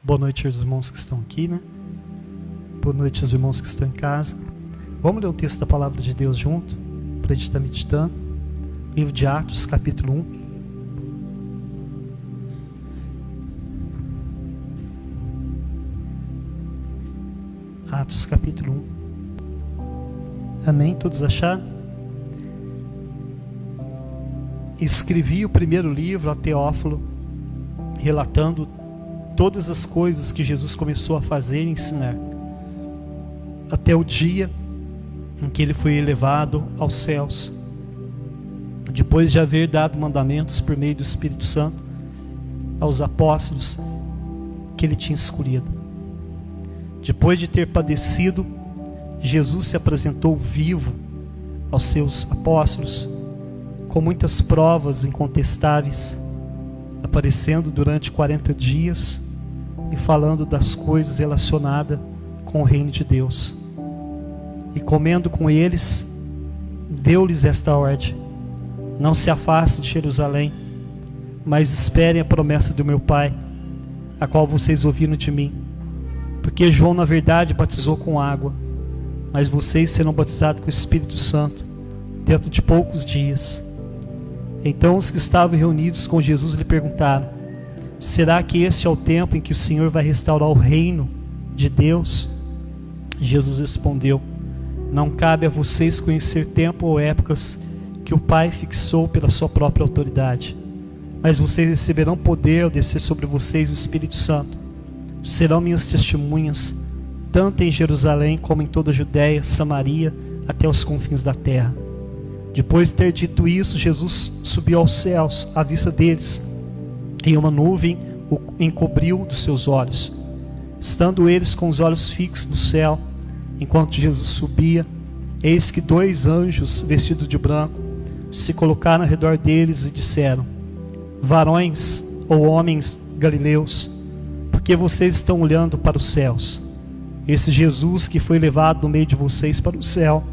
Boa noite aos irmãos que estão aqui, né? Boa noite aos irmãos que estão em casa. Vamos ler um texto da palavra de Deus junto, para a gente estar meditando. Livro de Atos, capítulo 1. Atos, capítulo 1. Amém? Todos acharam? Escrevi o primeiro livro a Teófilo, relatando todas as coisas que Jesus começou a fazer e ensinar, até o dia em que ele foi elevado aos céus, depois de haver dado mandamentos por meio do Espírito Santo aos apóstolos que ele tinha escolhido. Depois de ter padecido, Jesus se apresentou vivo aos seus apóstolos, com muitas provas incontestáveis, aparecendo durante 40 dias e falando das coisas relacionadas com o reino de Deus. E comendo com eles, deu-lhes esta ordem: não se afaste de Jerusalém, mas esperem a promessa do meu Pai, a qual vocês ouviram de mim. Porque João na verdade batizou com água, mas vocês serão batizados com o Espírito Santo dentro de poucos dias. Então os que estavam reunidos com Jesus lhe perguntaram: será que este é o tempo em que o Senhor vai restaurar o reino de Deus? Jesus respondeu: não cabe a vocês conhecer tempo ou épocas que o Pai fixou pela sua própria autoridade, mas vocês receberão poder ao descer sobre vocês o Espírito Santo. Serão minhas testemunhas, tanto em Jerusalém como em toda a Judéia, Samaria, até os confins da terra. Depois de ter dito isso, Jesus subiu aos céus à vista deles, e uma nuvem o encobriu dos seus olhos. Estando eles com os olhos fixos no céu, enquanto Jesus subia, eis que 2 anjos vestidos de branco se colocaram ao redor deles e disseram: varões ou homens galileus, por que vocês estão olhando para os céus? Esse Jesus que foi levado do meio de vocês para o céu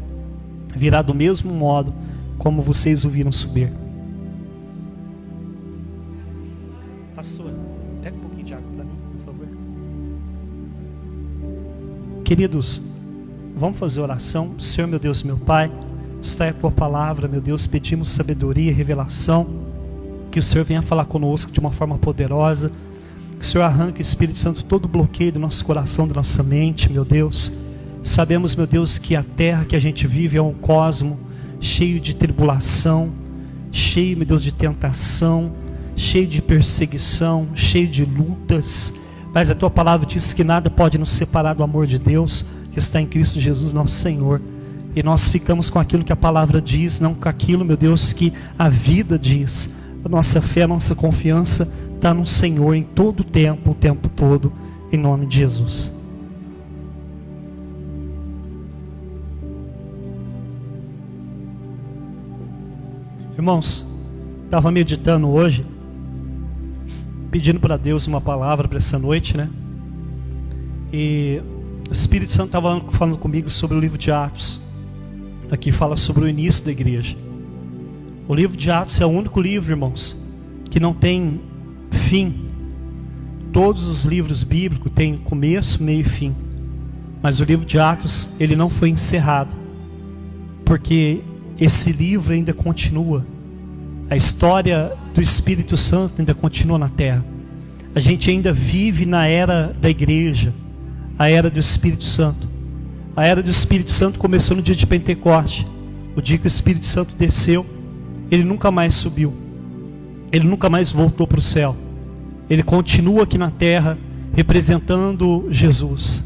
virá do mesmo modo como vocês o viram subir. Pastor, pega um pouquinho de água para mim, por favor. Queridos, vamos fazer oração. Senhor, meu Deus, meu Pai, está a tua palavra, meu Deus, pedimos sabedoria e revelação, que o Senhor venha falar conosco de uma forma poderosa, que o Senhor arranque, Espírito Santo, todo bloqueio do nosso coração, da nossa mente, meu Deus. Sabemos, meu Deus, que a terra que a gente vive é um cosmo cheio de tribulação, cheio, meu Deus, de tentação, cheio de perseguição, cheio de lutas, mas a tua palavra diz que nada pode nos separar do amor de Deus que está em Cristo Jesus nosso Senhor. E nós ficamos com aquilo que a palavra diz, não com aquilo, meu Deus, que a vida diz. A nossa fé, a nossa confiança está no Senhor em todo o tempo todo, em nome de Jesus. Irmãos, estava meditando hoje, pedindo para Deus uma palavra para essa noite, né? E o Espírito Santo estava falando comigo sobre o livro de Atos. Aqui fala sobre o início da igreja. O livro de Atos é o único livro, irmãos, que não tem fim. Todos os livros bíblicos têm começo, meio e fim. Mas o livro de Atos, ele não foi encerrado, porque esse livro ainda continua. A história do Espírito Santo ainda continua na terra. A gente ainda vive na era da igreja, a era do Espírito Santo. A era do Espírito Santo começou no dia de Pentecoste, o dia que o Espírito Santo desceu. Ele nunca mais subiu, ele nunca mais voltou para o céu. Ele continua aqui na terra, representando Jesus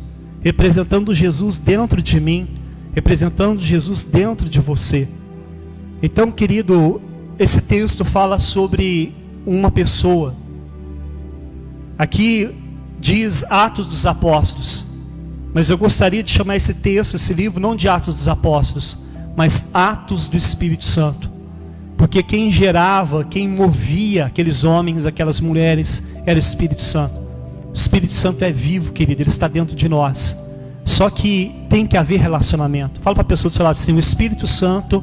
dentro de mim, representando Jesus dentro de você. Então, querido, esse texto fala sobre uma pessoa. Aqui diz Atos dos Apóstolos, mas eu gostaria de chamar esse texto, esse livro, não de Atos dos Apóstolos, mas Atos do Espírito Santo. Porque quem gerava, quem movia aqueles homens, aquelas mulheres, era o Espírito Santo. O Espírito Santo é vivo, querido, ele está dentro de nós. Só que tem que haver relacionamento. Fala para a pessoa do seu lado assim: o Espírito Santo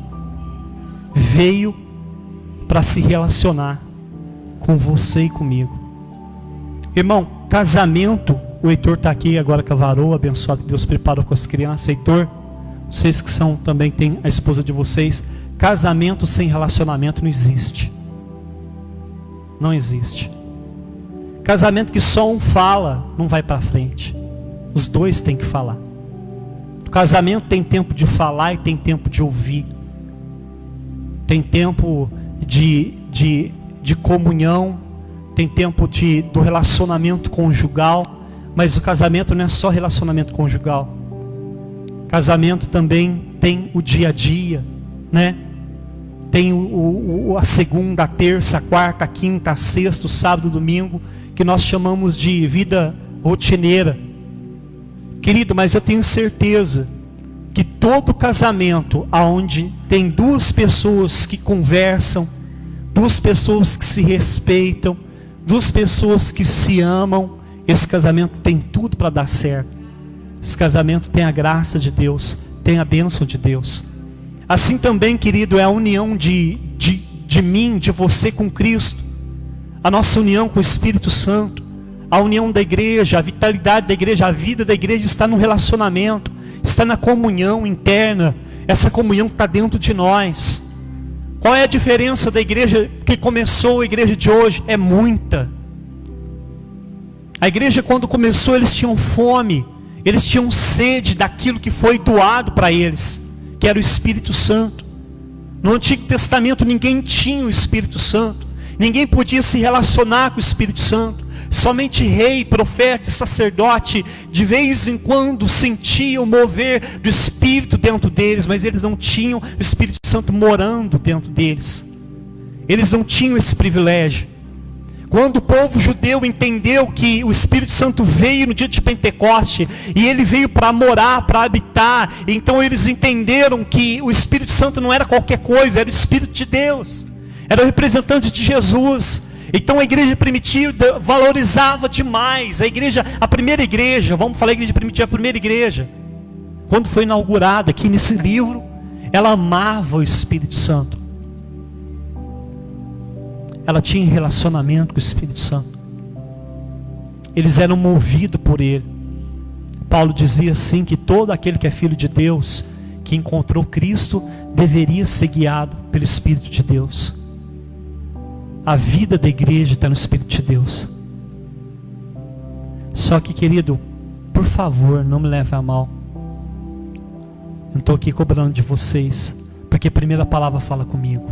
veio para se relacionar com você e comigo. Irmão, casamento, o Heitor está aqui agora com a varoa, abençoado que Deus preparou com as crianças. Heitor, vocês que são também tem a esposa de vocês, casamento sem relacionamento não existe. Não existe. Casamento que só um fala não vai para frente. Os dois têm que falar. O casamento tem tempo de falar e tem tempo de ouvir. Tem tempo de comunhão, tem tempo do relacionamento conjugal, mas o casamento não é só relacionamento conjugal. Casamento também tem o dia a dia, né? Tem a segunda, a terça, a quarta, a quinta, a sexta, o sábado, o domingo, que nós chamamos de vida rotineira. Querido, mas eu tenho certeza que todo casamento onde tem duas pessoas que conversam, duas pessoas que se respeitam, duas pessoas que se amam, esse casamento tem tudo para dar certo. Esse casamento tem a graça de Deus, tem a bênção de Deus. Assim também, querido, é a união de mim, de você com Cristo, a nossa união com o Espírito Santo, a união da igreja, a vitalidade da igreja, a vida da igreja está no relacionamento, está na comunhão interna. Essa comunhão está dentro de nós. Qual é a diferença da igreja que começou a igreja de hoje? É muita. A igreja, quando começou, eles tinham fome, eles tinham sede daquilo que foi doado para eles, que era o Espírito Santo. No Antigo Testamento ninguém tinha o Espírito Santo, ninguém podia se relacionar com o Espírito Santo. Somente rei, profeta e sacerdote de vez em quando sentiam o mover do Espírito dentro deles, mas eles não tinham o Espírito Santo morando dentro deles. Eles não tinham esse privilégio. Quando o povo judeu entendeu que o Espírito Santo veio no dia de Pentecoste, e ele veio para morar, para habitar, então eles entenderam que o Espírito Santo não era qualquer coisa, era o Espírito de Deus, era o representante de Jesus. Então a igreja primitiva valorizava demais, a primeira igreja, vamos falar igreja primitiva, a primeira igreja, quando foi inaugurada aqui nesse livro, ela amava o Espírito Santo. Ela tinha relacionamento com o Espírito Santo. Eles eram movidos por ele. Paulo dizia assim, que todo aquele que é filho de Deus, que encontrou Cristo, deveria ser guiado pelo Espírito de Deus. A vida da igreja está no Espírito de Deus. Só que, querido, por favor, não me leve a mal. Eu não estou aqui cobrando de vocês, porque a primeira palavra fala comigo.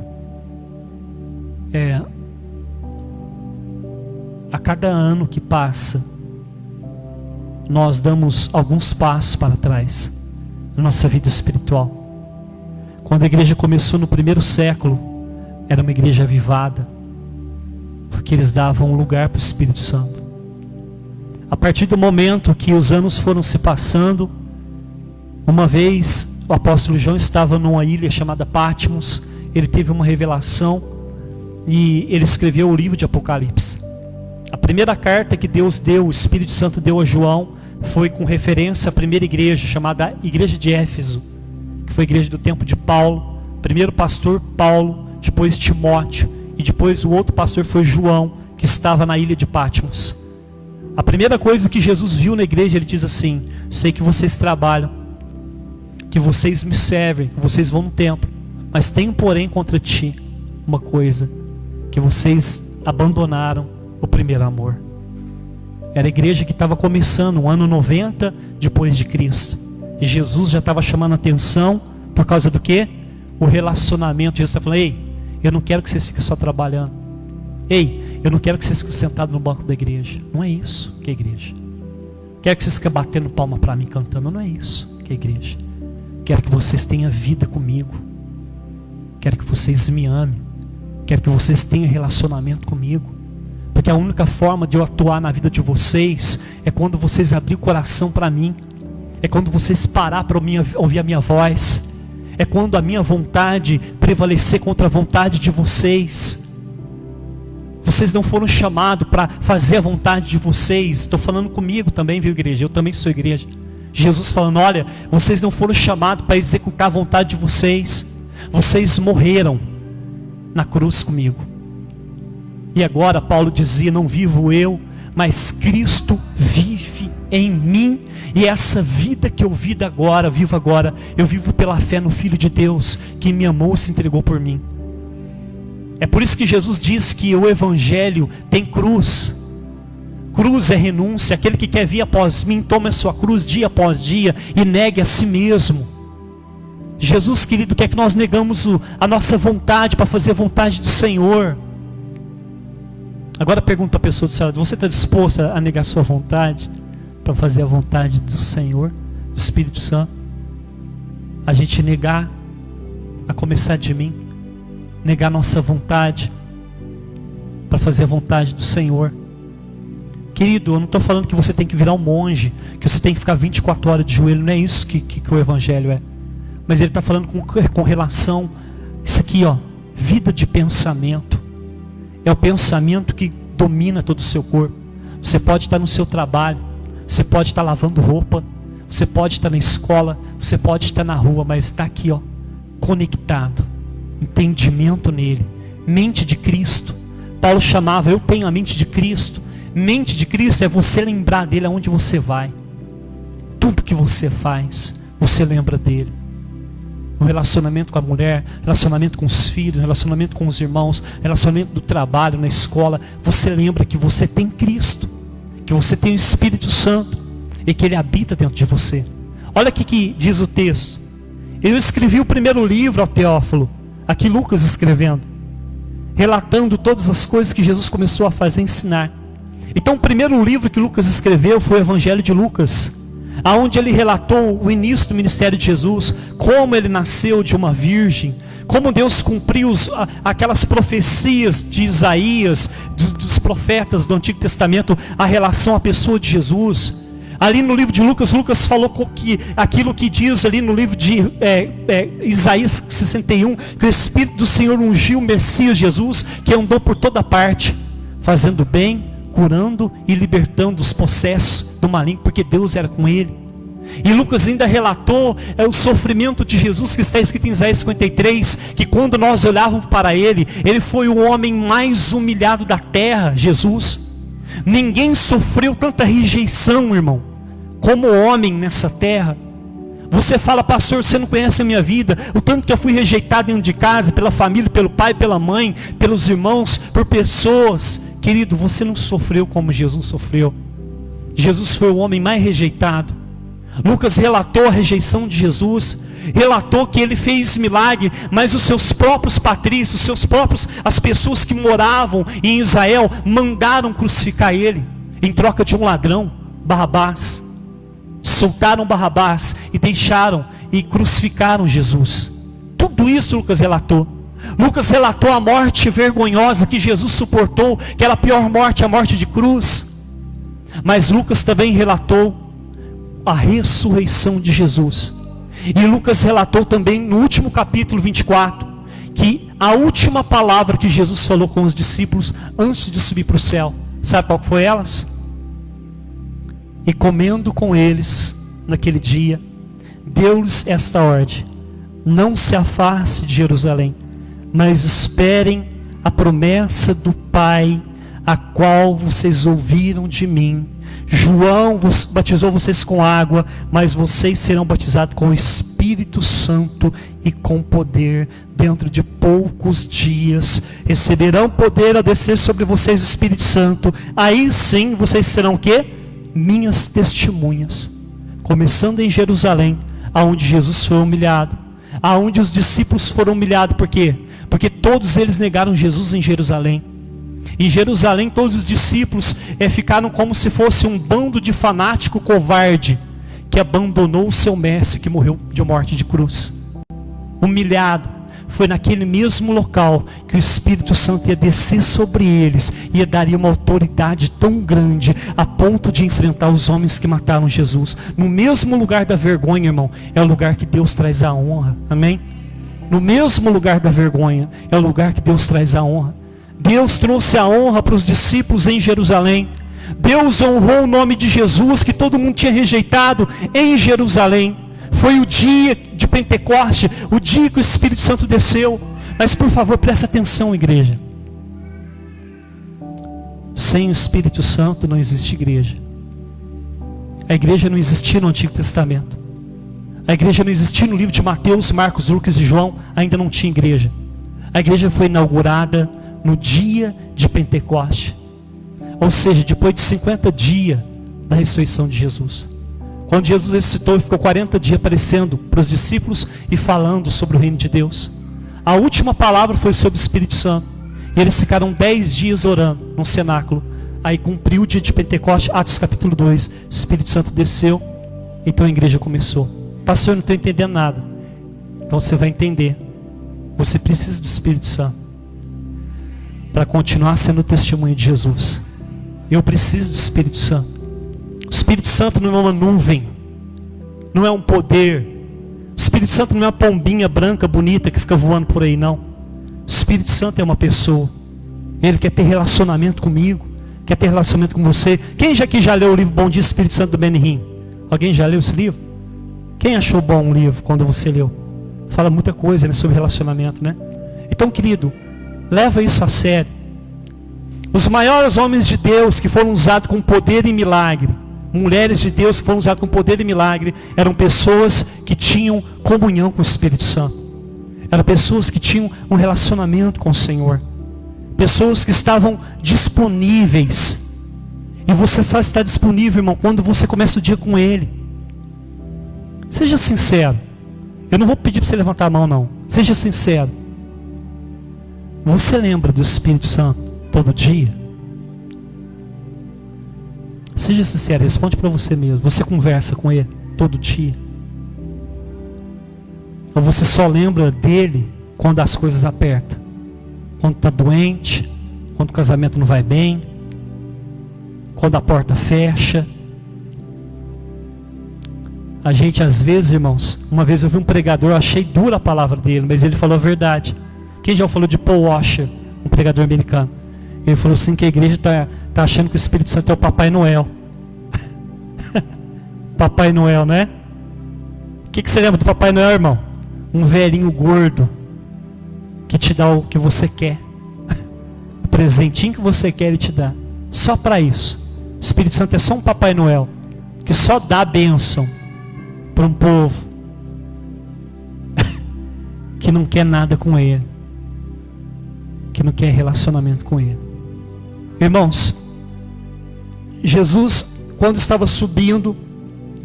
A cada ano que passa, nós damos alguns passos para trás na nossa vida espiritual. Quando a igreja começou no primeiro século, era uma igreja avivada, porque eles davam lugar para o Espírito Santo. A partir do momento que os anos foram se passando, uma vez o apóstolo João estava numa ilha chamada Patmos, ele teve uma revelação e ele escreveu o livro de Apocalipse. A primeira carta que Deus deu, o Espírito Santo deu a João, foi com referência à primeira igreja, chamada Igreja de Éfeso, que foi a igreja do tempo de Paulo. Primeiro pastor Paulo, depois Timóteo, e depois o outro pastor foi João, que estava na ilha de Patmos. A primeira coisa que Jesus viu na igreja, ele diz assim: sei que vocês trabalham, que vocês me servem, que vocês vão no templo, mas tenho porém contra ti uma coisa, que vocês abandonaram o primeiro amor. Era a igreja que estava começando, no ano 90 depois de Cristo, e Jesus já estava chamando a atenção, por causa do quê? O relacionamento. Jesus está falando: ei, eu não quero que vocês fiquem só trabalhando. Ei, eu não quero que vocês fiquem sentados no banco da igreja. Não é isso que é igreja. Quero que vocês fiquem batendo palma para mim, cantando. Não é isso que é igreja. Quero que vocês tenham vida comigo. Quero que vocês me amem. Quero que vocês tenham relacionamento comigo. Porque a única forma de eu atuar na vida de vocês é quando vocês abrirem o coração para mim. É quando vocês parar para ouvir a minha voz. É quando a minha vontade prevalecer contra a vontade de vocês. Vocês não foram chamados para fazer a vontade de vocês. Estou falando comigo também, viu, igreja? Eu também sou igreja. Jesus falando: olha, vocês não foram chamados para executar a vontade de vocês. Vocês morreram na cruz comigo. E agora Paulo dizia: não vivo eu, mas Cristo vive em mim, e essa vida que eu vivo agora, eu vivo pela fé no Filho de Deus, que me amou e se entregou por mim. É por isso que Jesus diz que o Evangelho tem cruz. Cruz é renúncia. Aquele que quer vir após mim, tome a sua cruz dia após dia e negue a si mesmo. Jesus, querido, quer que nós negamos a nossa vontade para fazer a vontade do Senhor. Agora pergunto para a pessoa do céu: você está disposto a negar a sua vontade para fazer a vontade do Senhor, do Espírito Santo? A gente negar, a começar de mim, negar nossa vontade para fazer a vontade do Senhor. Querido, eu não estou falando que você tem que virar um monge, que você tem que ficar 24 horas de joelho. Não é isso que o Evangelho é. Mas ele está falando com relação, isso aqui, ó, vida de pensamento. É o pensamento que domina todo o seu corpo. Você pode estar no seu trabalho, você pode estar lavando roupa, você pode estar na escola, você pode estar na rua, mas está aqui, ó, conectado, entendimento nele, mente de Cristo. Paulo chamava: eu tenho a mente de Cristo. Mente de Cristo é você lembrar dele aonde você vai. Tudo que você faz, você lembra dele. No relacionamento com a mulher, relacionamento com os filhos, relacionamento com os irmãos, relacionamento do trabalho, na escola, você lembra que você tem Cristo, que você tem o Espírito Santo e que ele habita dentro de você. Olha aqui que diz o texto. Eu escrevi o primeiro livro ao Teófilo, aqui Lucas escrevendo, relatando todas as coisas que Jesus começou a fazer e ensinar. Então o primeiro livro que Lucas escreveu foi o Evangelho de Lucas, aonde ele relatou o início do ministério de Jesus, como ele nasceu de uma virgem, como Deus cumpriu aquelas profecias de Isaías, dos profetas do Antigo Testamento, a relação à pessoa de Jesus. Ali no livro de Lucas, Lucas falou que aquilo que diz ali no livro de Isaías 61, que o Espírito do Senhor ungiu o Messias Jesus, que andou por toda parte, fazendo bem, curando e libertando os possessos do maligno, porque Deus era com ele. E Lucas ainda relatou o sofrimento de Jesus, que está escrito em Isaías 53, que quando nós olhávamos para ele, ele foi o homem mais humilhado da terra, Jesus. Ninguém sofreu tanta rejeição, irmão, como homem nessa terra. Você fala: pastor, você não conhece a minha vida, o tanto que eu fui rejeitado dentro de casa, pela família, pelo pai, pela mãe, pelos irmãos, por pessoas. Querido, você não sofreu como Jesus sofreu. Jesus foi o homem mais rejeitado. Lucas relatou a rejeição de Jesus, relatou que ele fez milagre, mas os seus próprios patrícios, as pessoas que moravam em Israel, mandaram crucificar ele, em troca de um ladrão, Barrabás. Soltaram Barrabás e deixaram e crucificaram Jesus. Tudo isso Lucas relatou. Lucas relatou a morte vergonhosa que Jesus suportou, que era a pior morte, a morte de cruz. Mas Lucas também relatou a ressurreição de Jesus. E Lucas relatou também no último capítulo 24, que a última palavra que Jesus falou com os discípulos antes de subir para o céu, sabe qual foi elas? E comendo com eles naquele dia, deu-lhes esta ordem: não se afaste de Jerusalém, mas esperem a promessa do Pai, a qual vocês ouviram de mim. João batizou vocês com água, mas vocês serão batizados com o Espírito Santo e com poder. Dentro de poucos dias receberão poder a descer sobre vocês o Espírito Santo. Aí sim vocês serão o quê? Minhas testemunhas. Começando em Jerusalém, aonde Jesus foi humilhado, aonde os discípulos foram humilhados. Por quê? Porque todos eles negaram Jesus em Jerusalém. Em Jerusalém todos os discípulos ficaram como se fosse um bando de fanático covarde, que abandonou o seu mestre, que morreu de morte de cruz. Humilhado. Foi naquele mesmo local que o Espírito Santo ia descer sobre eles, e daria uma autoridade tão grande, a ponto de enfrentar os homens que mataram Jesus. No mesmo lugar da vergonha, irmão, é o lugar que Deus traz a honra. Amém? No mesmo lugar da vergonha, é o lugar que Deus traz a honra. Deus trouxe a honra para os discípulos em Jerusalém. Deus honrou o nome de Jesus, que todo mundo tinha rejeitado, em Jerusalém. Foi o dia de Pentecoste, o dia que o Espírito Santo desceu. Mas por favor, preste atenção, igreja. Sem o Espírito Santo não existe igreja. A igreja não existia no Antigo Testamento. A igreja não existia no livro de Mateus, Marcos, Lucas e João. Ainda não tinha igreja. A igreja foi inaugurada no dia de Pentecoste. Ou seja, depois de 50 dias da ressurreição de Jesus. Quando Jesus ressuscitou e ficou 40 dias aparecendo para os discípulos e falando sobre o reino de Deus. A última palavra foi sobre o Espírito Santo. E eles ficaram 10 dias orando no cenáculo. Aí cumpriu o dia de Pentecoste, Atos capítulo 2. O Espírito Santo desceu. Então a igreja começou. Pastor, eu não estou entendendo nada. Então você vai entender. Você precisa do Espírito Santo para continuar sendo o testemunho de Jesus. Eu preciso do Espírito Santo. O Espírito Santo não é uma nuvem, não é um poder. O Espírito Santo não é uma pombinha branca, bonita, que fica voando por aí, não. O Espírito Santo é uma pessoa. Ele quer ter relacionamento comigo, quer ter relacionamento com você. Quem aqui já leu o livro Bom Dia Espírito Santo do Benny Hinn? Alguém já leu esse livro? Quem achou bom o livro quando você leu? Fala muita coisa, né, sobre relacionamento, né? Então, querido, leva isso a sério. Os maiores homens de Deus que foram usados com poder e milagre, mulheres de Deus que foram usadas com poder e milagre, eram pessoas que tinham comunhão com o Espírito Santo. Eram pessoas que tinham um relacionamento com o Senhor. Pessoas que estavam disponíveis. E você só está disponível, irmão, quando você começa o dia com Ele. Seja sincero. Eu não vou pedir para você levantar a mão, não. Seja sincero. Você lembra do Espírito Santo todo dia? Seja sincero, responde para você mesmo. Você conversa com Ele todo dia? Ou você só lembra dele quando as coisas apertam? Quando está doente? Quando o casamento não vai bem? Quando a porta fecha? A gente às vezes, irmãos, uma vez eu vi um pregador, eu achei dura a palavra dele, mas ele falou a verdade. Quem já falou de Paul Washer, um pregador americano? Ele falou assim que a igreja está achando que o Espírito Santo é o Papai Noel. Papai Noel, né? O que você lembra do Papai Noel, irmão? Um velhinho gordo que te dá o que você quer. O presentinho que você quer ele te dá. Só para isso. O Espírito Santo é só um Papai Noel que só dá bênção para um povo que não quer nada com ele, que não quer relacionamento com ele. Irmãos, Jesus, quando estava subindo,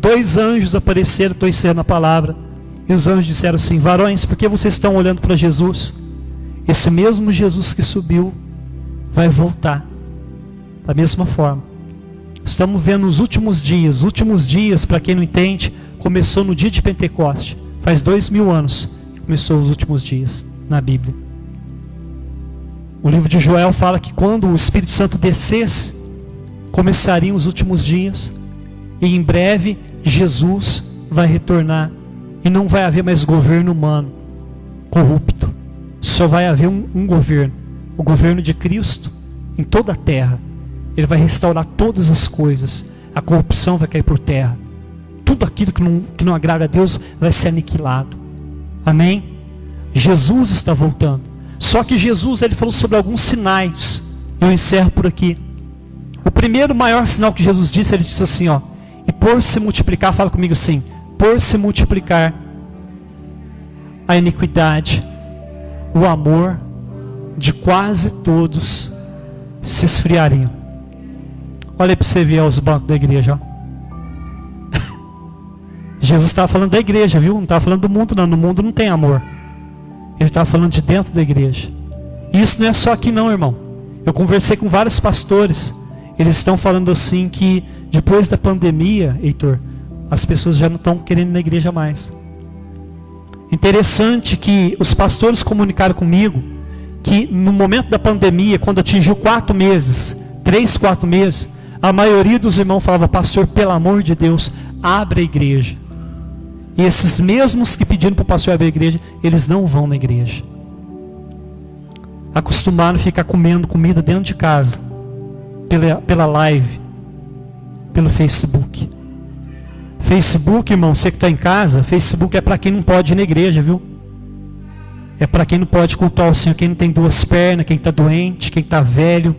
2 anjos apareceram, estou encerrando a palavra, e os anjos disseram assim: varões, por que vocês estão olhando para Jesus? Esse mesmo Jesus que subiu vai voltar da mesma forma. Estamos vendo os últimos dias, para quem não entende, começou no dia de Pentecoste. Faz 2000 anos que começou os últimos dias na Bíblia. O livro de Joel fala que quando o Espírito Santo descesse, começariam os últimos dias. E em breve Jesus vai retornar. E não vai haver mais governo humano corrupto. Só vai haver um governo. O governo de Cristo em toda a terra. Ele vai restaurar todas as coisas. A corrupção vai cair por terra. Tudo aquilo que não agrada a Deus vai ser aniquilado. Amém? Jesus está voltando. Só que Jesus, ele falou sobre alguns sinais. Eu encerro por aqui. O primeiro maior sinal que Jesus disse, ele disse assim, ó: e por se multiplicar, fala comigo assim, por se multiplicar a iniquidade, o amor de quase todos se esfriariam. Olha aí para você ver os bancos da igreja, ó. Jesus estava falando da igreja, viu? Não estava falando do mundo, não. No mundo não tem amor. Ele estava falando de dentro da igreja. E isso não é só aqui não, irmão. Eu conversei com vários pastores. Eles estão falando assim que depois da pandemia, Heitor, as pessoas já não estão querendo ir na igreja mais. Interessante que os pastores comunicaram comigo que no momento da pandemia, quando atingiu 4 meses, 3, 4 meses, a maioria dos irmãos falava: pastor, pelo amor de Deus, abre a igreja. E esses mesmos que pediram para o pastor abrir a igreja, eles não vão na igreja. Acostumaram a ficar comendo comida dentro de casa, pela live, pelo Facebook. Facebook, irmão, você que está em casa, Facebook é para quem não pode ir na igreja, viu? É para quem não pode cultuar o Senhor, quem não tem 2 pernas, quem está doente, quem está velho.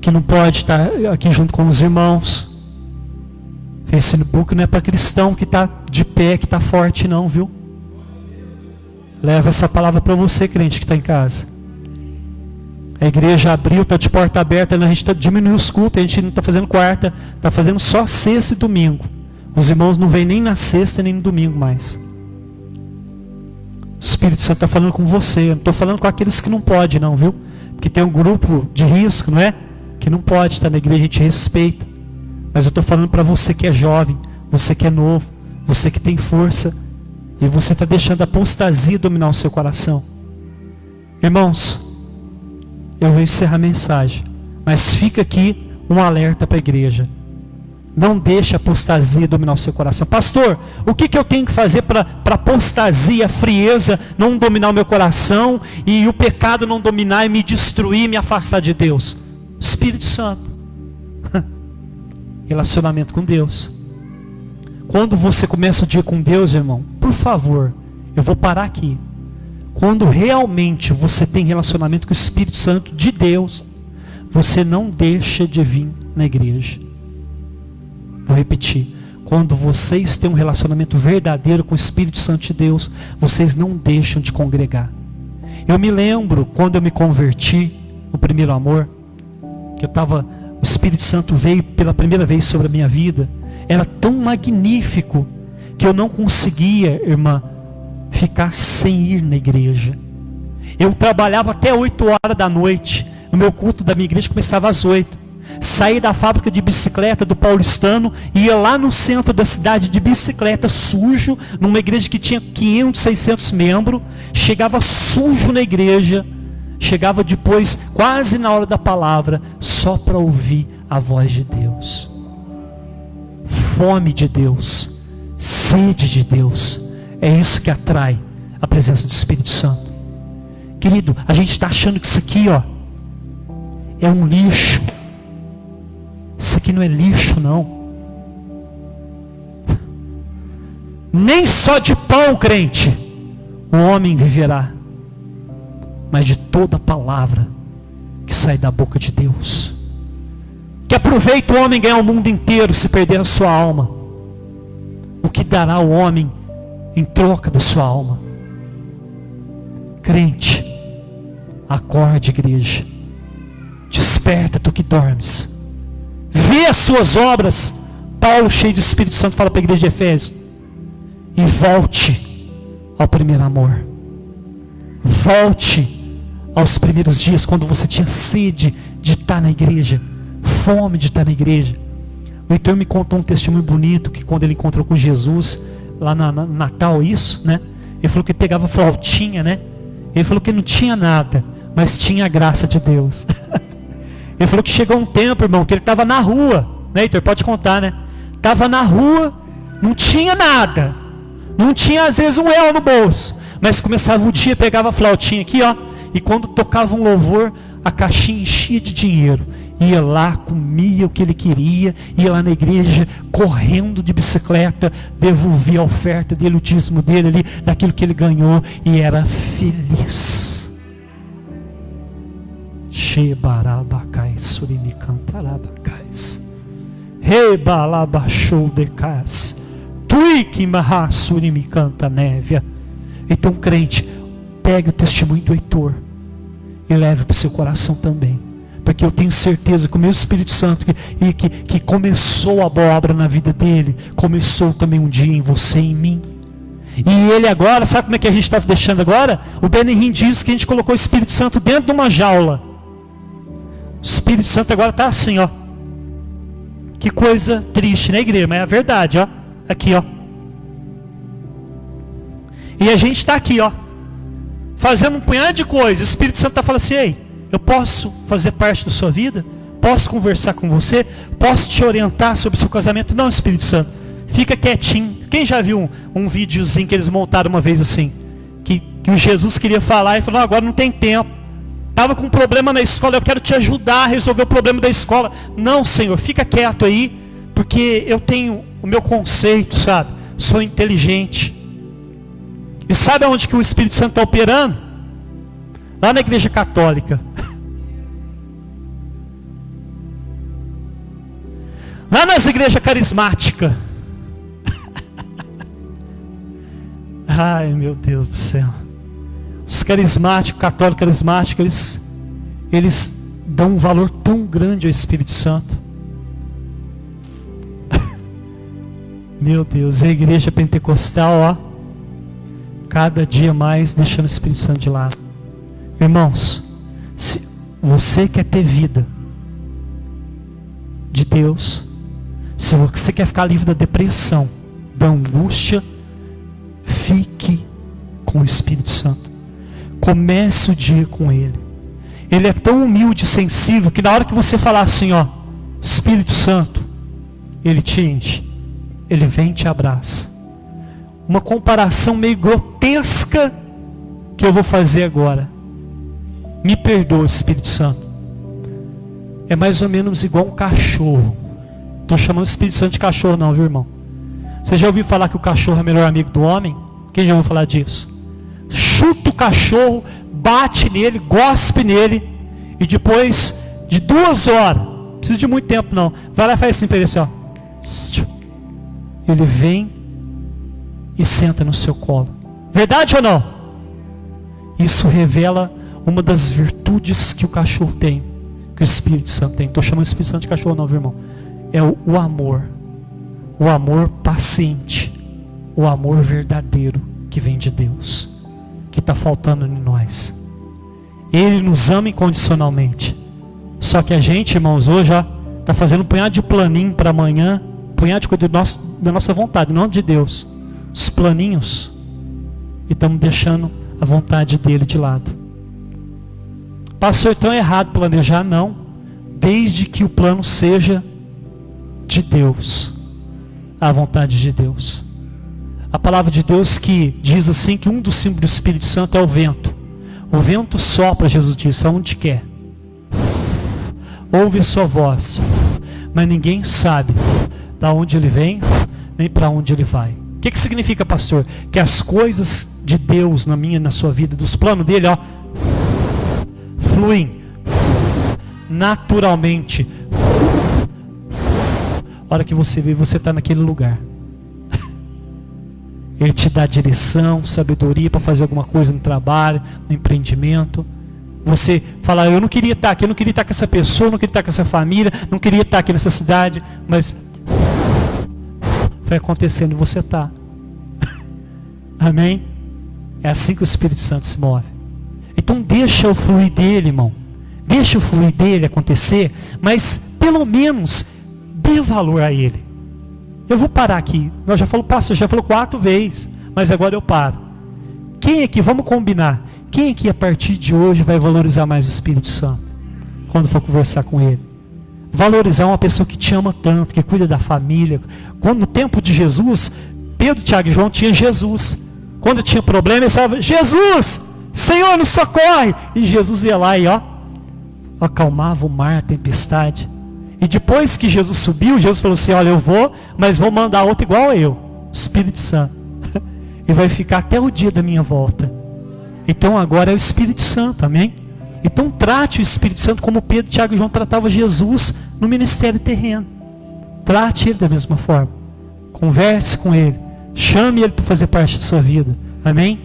que não pode estar aqui junto com os irmãos. Facebook não é para cristão que está de pé, que está forte não, viu? Leva essa palavra para você, crente que está em casa. A igreja abriu, está de porta aberta, a gente diminuiu os cultos, a gente não está fazendo quarta, está fazendo só sexta e domingo. Os irmãos não vêm nem na sexta nem no domingo mais. O Espírito Santo está falando com você. Eu não estou falando com aqueles que não podem não, viu? Porque tem um grupo de risco, não é? Que não pode estar na igreja, a gente respeita. Mas eu estou falando para você que é jovem, você que é novo, você que tem força, e você está deixando a apostasia dominar o seu coração. Irmãos, eu vou encerrar a mensagem, mas fica aqui um alerta para a igreja. Não deixe a apostasia dominar o seu coração. Pastor, o que eu tenho que fazer para a apostasia, a frieza não dominar o meu coração e o pecado não dominar e me destruir, me afastar de Deus? Espírito Santo. Relacionamento com Deus. Quando você começa o dia com Deus, irmão, por favor, eu vou parar aqui. Quando realmente você tem relacionamento com o Espírito Santo de Deus, você não deixa de vir na igreja. Vou repetir. Quando vocês têm um relacionamento verdadeiro com o Espírito Santo de Deus, vocês não deixam de congregar. Eu me lembro quando eu me converti no primeiro amor, que o Espírito Santo veio pela primeira vez sobre a minha vida. Era tão magnífico que eu não conseguia, irmã, ficar sem ir na igreja. Eu trabalhava até 8 horas da noite. O meu culto da minha igreja começava às 8. Saí da fábrica de bicicleta do Paulistano e ia lá no centro da cidade de bicicleta, sujo, numa igreja que tinha 500, 600 membros. Chegava sujo na igreja. Chegava depois, quase na hora da palavra, só para ouvir a voz de Deus. Fome de Deus, sede de Deus, é isso que atrai a presença do Espírito Santo. Querido, a gente está achando que isso aqui, é um lixo. Isso aqui não é lixo, não. Nem só de pão, crente, o homem viverá, mas de toda palavra que sai da boca de Deus. Que aproveita o homem ganhar o mundo inteiro se perder a sua alma? O que dará o homem em troca da sua alma? Crente, acorde, igreja. Desperta, tu que dormes. Vê as suas obras. Paulo, cheio do Espírito Santo, fala para a igreja de Efésios: e volte ao primeiro amor. Volte aos primeiros dias, quando você tinha sede de estar na igreja, fome de estar na igreja. O Heitor me contou um testemunho bonito, que quando ele encontrou com Jesus lá na Natal, isso, né? Ele falou que pegava flautinha, né? Ele falou que não tinha nada, mas tinha a graça de Deus. Ele falou que chegou um tempo, irmão, que ele estava na rua, né, Heitor? Pode contar, né? Estava na rua, não tinha nada, não tinha às vezes R$1 no bolso, mas começava o dia, pegava a flautinha aqui, e quando tocava um louvor, a caixinha enchia de dinheiro. Ia lá, comia o que ele queria, ia lá na igreja, correndo de bicicleta, devolvia a oferta dele, o dízimo dele ali, daquilo que ele ganhou, e era feliz. Shebarabacai surimicantarabacais. Rebalabachou decas. Tuiki marra surimicanta névia. Então, crente, pegue o testemunho do Heitor e leve para o seu coração também, porque eu tenho certeza que o meu Espírito Santo que começou a boa obra na vida dele, começou também um dia em você e em mim. E ele agora, sabe como é que a gente está deixando agora? O Benihim diz que a gente colocou o Espírito Santo dentro de uma jaula. O Espírito Santo agora está assim, que coisa triste, né, igreja? Mas é a verdade, aqui, e a gente está aqui, fazendo um punhado de coisas. O Espírito Santo está falando assim: ei, eu posso fazer parte da sua vida? Posso conversar com você? Posso te orientar sobre o seu casamento? Não, Espírito Santo, fica quietinho. Quem já viu um videozinho que eles montaram uma vez assim? Que o Jesus queria falar e falou: não, agora não tem tempo. Estava com um problema na escola, eu quero te ajudar a resolver o problema da escola. Não, Senhor, fica quieto aí, porque eu tenho o meu conceito, sabe? Sou inteligente. E sabe onde que o Espírito Santo está operando? Lá na igreja católica. Lá nas igrejas carismáticas. Ai, meu Deus do céu. Os carismáticos, católicos carismáticos, eles dão um valor tão grande ao Espírito Santo. Meu Deus, a igreja pentecostal, ó, cada dia mais deixando o Espírito Santo de lado. Irmãos, se você quer ter vida de Deus, se você quer ficar livre da depressão, da angústia, fique com o Espírito Santo. Comece o dia com Ele. Ele é tão humilde e sensível que na hora que você falar assim, ó, Espírito Santo, Ele te enche, Ele vem e te abraça. Uma comparação meio grotesca que eu vou fazer agora. Me perdoa, Espírito Santo. É mais ou menos igual um cachorro. Estou chamando o Espírito Santo de cachorro não, viu, irmão? Você já ouviu falar que o cachorro é o melhor amigo do homem? Quem já ouviu falar disso? Chuta o cachorro, bate nele, gospe nele, e depois de 2 horas, não precisa de muito tempo não, vai lá e faz assim para ele assim, ó. Ele vem e senta no seu colo. Verdade ou não? Isso revela uma das virtudes que o cachorro tem, que o Espírito Santo tem. Estou chamando o Espírito Santo de cachorro não, viu, irmão? É o amor. O amor paciente. O amor verdadeiro que vem de Deus, que está faltando em nós. Ele nos ama incondicionalmente. Só que a gente, irmãos, hoje está fazendo um punhado de planinho para amanhã, um punhado de coisa da nossa vontade, não de Deus. Os planinhos. E estamos deixando a vontade dele de lado. Pastor, então é errado planejar? Não. Desde que o plano seja de Deus. A vontade de Deus. A palavra de Deus que diz assim que um dos símbolos do Espírito Santo é o vento. O vento sopra, Jesus disse, aonde quer. Ouve a sua voz, mas ninguém sabe da onde ele vem, nem para onde ele vai. O que significa, pastor? Que as coisas de Deus na minha, na sua vida, dos planos dele, ó, fluem naturalmente. A hora que você vê, você está naquele lugar. Ele te dá direção, sabedoria para fazer alguma coisa no trabalho, no empreendimento. Você fala, eu não queria estar aqui, eu não queria estar com essa pessoa, eu não queria estar com essa família, não queria estar aqui nessa cidade, mas foi acontecendo e você está. Amém? É assim que o Espírito Santo se move. Então deixa o fluir dele, irmão. Deixa o fluir dele acontecer, mas pelo menos dê valor a ele. Eu vou parar aqui. Nós já falou, pastor, já falou 4 vezes, mas agora eu paro. Quem aqui, vamos combinar, quem aqui a partir de hoje vai valorizar mais o Espírito Santo? Quando for conversar com ele. Valorizar uma pessoa que te ama tanto, que cuida da família. Quando no tempo de Jesus, Pedro, Tiago e João tinham Jesus. Quando tinha problema, eles falavam, Jesus, Senhor, nos socorre. E Jesus ia lá e ó, acalmava o mar, a tempestade. E depois que Jesus subiu, Jesus falou assim, olha, eu vou, mas vou mandar outro igual a eu, o Espírito Santo. E vai ficar até o dia da minha volta. Então agora é o Espírito Santo, amém? Então trate o Espírito Santo como Pedro, Tiago e João tratavam Jesus no ministério terreno. Trate ele da mesma forma. Converse com ele. Chame ele para fazer parte da sua vida, amém?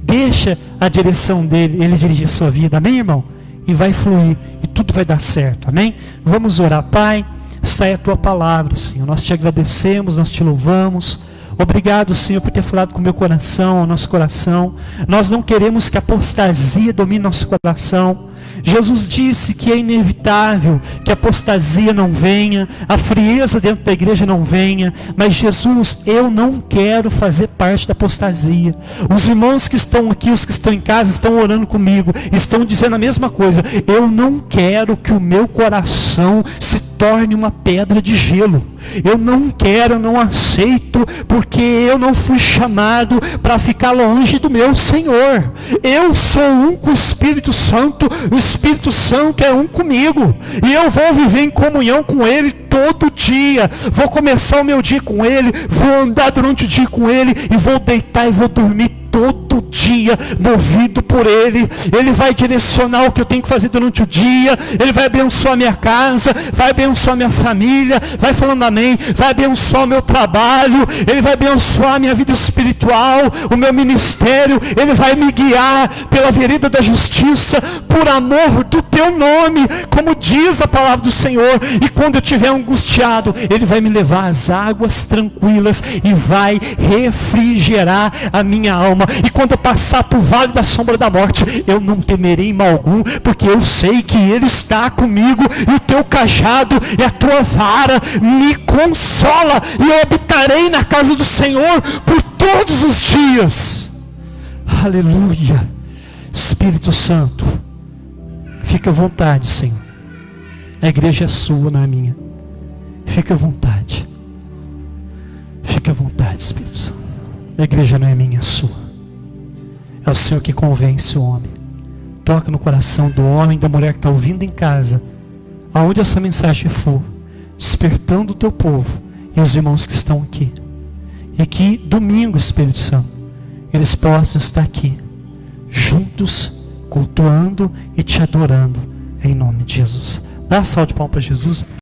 Deixa a direção dele, ele dirigir a sua vida, amém, irmão? E vai fluir, e tudo vai dar certo, amém? Vamos orar. Pai, esta é a tua palavra, Senhor, nós te agradecemos, nós te louvamos. Obrigado, Senhor, por ter falado com o meu coração, o nosso coração. Nós não queremos que a apostasia domine nosso coração. Jesus disse que é inevitável que a apostasia não venha, a frieza dentro da igreja não venha, mas Jesus, eu não quero fazer parte da apostasia. Os irmãos que estão aqui, os que estão em casa, estão orando comigo, estão dizendo a mesma coisa. Eu não quero que o meu coração se torne uma pedra de gelo. Eu não quero, eu não aceito, porque eu não fui chamado para ficar longe do meu Senhor. Eu sou um com o Espírito Santo, o Espírito Santo é um comigo, e eu vou viver em comunhão com Ele todo dia. Vou começar o meu dia com Ele, vou andar durante o dia com Ele, e vou deitar e vou dormir todo dia, movido por Ele. Ele vai direcionar o que eu tenho que fazer durante o dia. Ele vai abençoar a minha casa, vai abençoar a minha família, vai falando amém, vai abençoar o meu trabalho, Ele vai abençoar a minha vida espiritual, o meu ministério. Ele vai me guiar pela vereda da justiça, por amor do teu nome, como diz a palavra do Senhor. E quando eu estiver angustiado, Ele vai me levar às águas tranquilas e vai refrigerar a minha alma. E quando eu passar por vale da sombra da morte, eu não temerei mal algum, porque eu sei que Ele está comigo, e o teu cajado e a tua vara me consola, e eu habitarei na casa do Senhor por todos os dias. Aleluia. Espírito Santo, fica à vontade, Senhor. A igreja é sua, não é minha. Fica à vontade. Fica à vontade, Espírito Santo. A igreja não é minha, é sua. É o Senhor que convence o homem. Toca no coração do homem e da mulher que está ouvindo em casa, aonde essa mensagem for, despertando o teu povo e os irmãos que estão aqui. E que domingo, Espírito Santo, eles possam estar aqui, juntos, cultuando e te adorando, em nome de Jesus. Dá uma salva de palmas para Jesus.